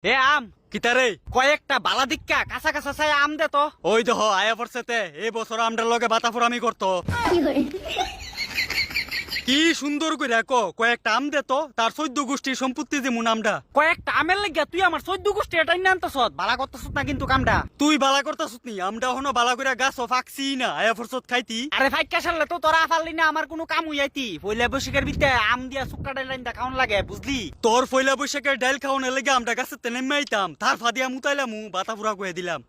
এ আম কিতারে কয়েকটা বালা দিক্কা কাঁচা কাঁচা চাই আম দে তো। ওই দেহ আয়া পড়ছেতে এই বছর আমরার লগে বাতাফুরামি করতো কি সুন্দর কইরা কয়েকটা আম দে তো তার 14 গোষ্ঠীর সম্পত্তি যেমন আমডা কয়েকটা আমের লাগিয়া তুই আমার 14 গোষ্ঠী এটাই না আনতেছ, বালা করতেছ না কিন্তু কামটা। তুই বালা করতাছস নি আমডা হনো বালা কইরা গাছ ফাকছি না আয়া পড়ছত খাইতি। আরে ফাইকা সারলে তো তোরা পারলি না আমার কোনো কাম হইয়াইতি। পয়লা বৈশাখের ভিতরে আম দিয়া সুক্কা ডাইলাইন দা খাওন লাগে বুঝলি। তোর পয়লা বৈশাখের ডাইল খাওয়ানোর লেগে আমরা গাছের তেনে মাইতাম তার ফাদিয়া মুতাইলামু বাতাফুরা কয়ে দিলাম।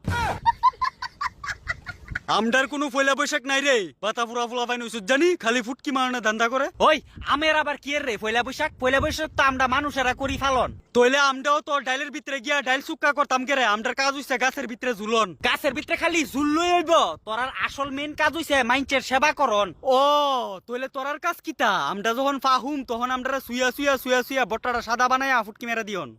আমডার কোনো পয়লা বৈশাখ নাই রে, বাতাফুরা ফুলা পাই নইছ জানি খালি ফুটকি মারনা ধান্দা করে। ওই আমের আবার কি রে পয়লা বৈশাখ? পয়লা বৈশাখ তো আমরা মানুষেরা করি ফালন। তইলে আমডাও তোর ডাইলের ভিতরে গিয়া ডাইল সুক্কা করতাম কে রে, আমডার কাজ হইছে গাছের ভিতরে ঝুলন। গাছের ভিতরে খালি ঝুললই হইব, তোরার আসল মেন কাজ হইছে মাইনচের সেবা করন। ও তইলে তোরার কাজ কিতা? আমরা যখন ফাহুম তখন আমরা সুইয়া সুইয়া সুইয়া সুইয়া বট্টাটা সাদা বানায়া ফুটকি মেরা দিয়ন।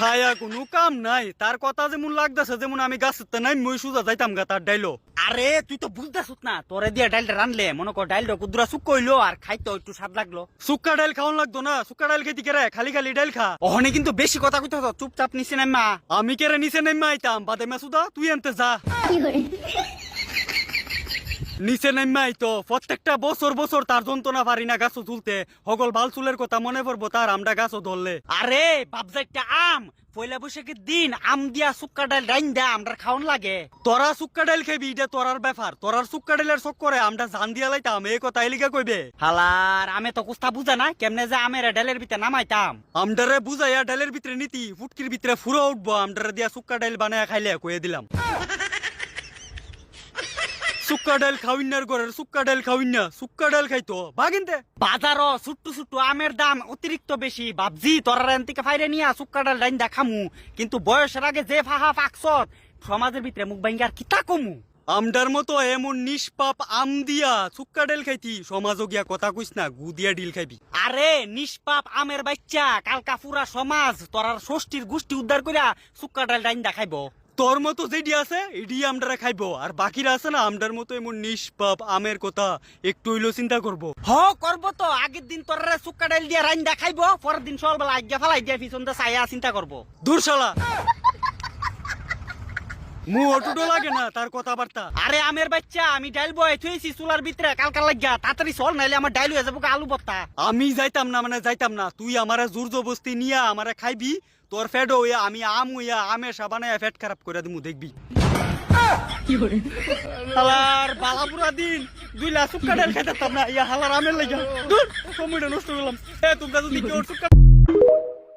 খায়া কোনো কাম নাই, তার কথা যেমন লাগতেছে যেমন আমি গাছের নাই মই সুজা যাইতাম গা তার ডাইলো। আরে তুই তো বুঝতেছ না, তোরে দিয়া ডাইলটা রানলে মনে কর ডাইলটা কুদরা সুক কইলো আর খাইতো একটু স্বাদ লাগলো। সুক্কা ডাইল খাওয়ান লাগতো না, সুক্কা ডাইল খেতে কেরে খালি খালি ডাইল খা। ওখানে কিন্তু বেশি কথা কইতেছ, চুপচাপ নিচে নামা। আমি কেরে নিচে নেমে আইতাম বাদে মেসুদা তুই আনতে যা। নিচে নেমে আইতো প্রত্যেকটা বছর বছর তার যন্ত্রণা পারি না গাছও তুলতে, হগল বাল চুলের কথা মনে পড়বো তার আমরা গাছও ধরলে। আরে বাপজাইটা আম পয়লা বৈশাখের দিন আম দিয়া সুক্কা ডাইল রাইন দা আমরা খাওন লাগে। তোরা সুক্কা ডাইল খাবি এটা তোরার ব্যাপার, তোরার সুক্কা ডাইলের চক্করে আমরা জান দিয়া লাইতাম এই কথা এলিকা কইবে। হালার আমি তো কুস্তা বুঝা না কেমনে যে আমের ডাইলের ভিতরে নামাইতাম। আমডারে বুঝাইয়া ডাইলের ভিতরে নীতি ফুটকির ভিতরে ফুরো উঠবো, আমডারে দিয়া সুক্কা ডাইল বানায়া খাইলে কয়ে দিলাম। সুক্কা ডাইল খাওইনার ঘরের সুক্কা ডাইল খাওইনা সুক্কা ডাইল খাইতো বাগিনতে। বাজারও ছুট্টু ছুট্টু আমের দাম অতিরিক্ত বেশি, ভাবজি তোরা থেকে ফাইরে নিয়া সুক্কা ডাইল রাইন দা খামু, কিন্তু বয়সের আগে যে ফাহা ফাকসত সমাজের ভিতরে মুখ ভাঙ্গি আর কিতা কমু। আমডার মতো এমন নিষ্পাপ আম দিয়া সুক্কা ডাইল খাইতি সমাজও গিয়া কথা কইস না গু দিয়া ডিল খাইবি। আরে নিষ্পাপ আমের বাচ্চা কালকা পুরা সমাজ তোরার ষষ্ঠীর গোষ্ঠী উদ্ধার কইরা সুক্কা ডাইল রাইন দা খাইবো। তোর মতো যেডি আছে এডি আমডারা খাইবো, আর বাকিরা আছে না আমডার মতো এমন নিষ্পাপ আমের কথা একটু হইলো চিন্তা করবো। হ করবো তো, আগের দিন তোরা সুক্কা ডাইল দিয়া রাইন দা খাইবো, পরের দিন সকালবেলা আজ্ঞা ফালাই দিয়া পিছন দা ছায়া চিন্তা করবো। দূর শালা মু অটুটো লাগে না তার কথাবার্তা। আরে আমের বাচ্চা আমি ডাইল বয় থুইছি চুলার ভিতরে কালকা লাগিয়া, তাড়াতাড়ি চল নাইলে আমার ডাইল হয়ে যাবো আলু ভর্তা। আমি যাইতাম না মানে যাইতাম না, তুই আমারে জোর জবস্তি নিয়া আমারে খাইবি, তোর ফেড হইয়া আমি আম হইয়া আমের সাবানায়া ফেট খারাপ করে দিমু দেখবি। হালার বালাপুরা দিন 2 লাখ সুক্কা ডাইল খাইতাম না, ইয়া হালার আমের লাগিয়া দূর সময়টা নষ্ট করলাম। তোমরা যদি কেউ সুক্কা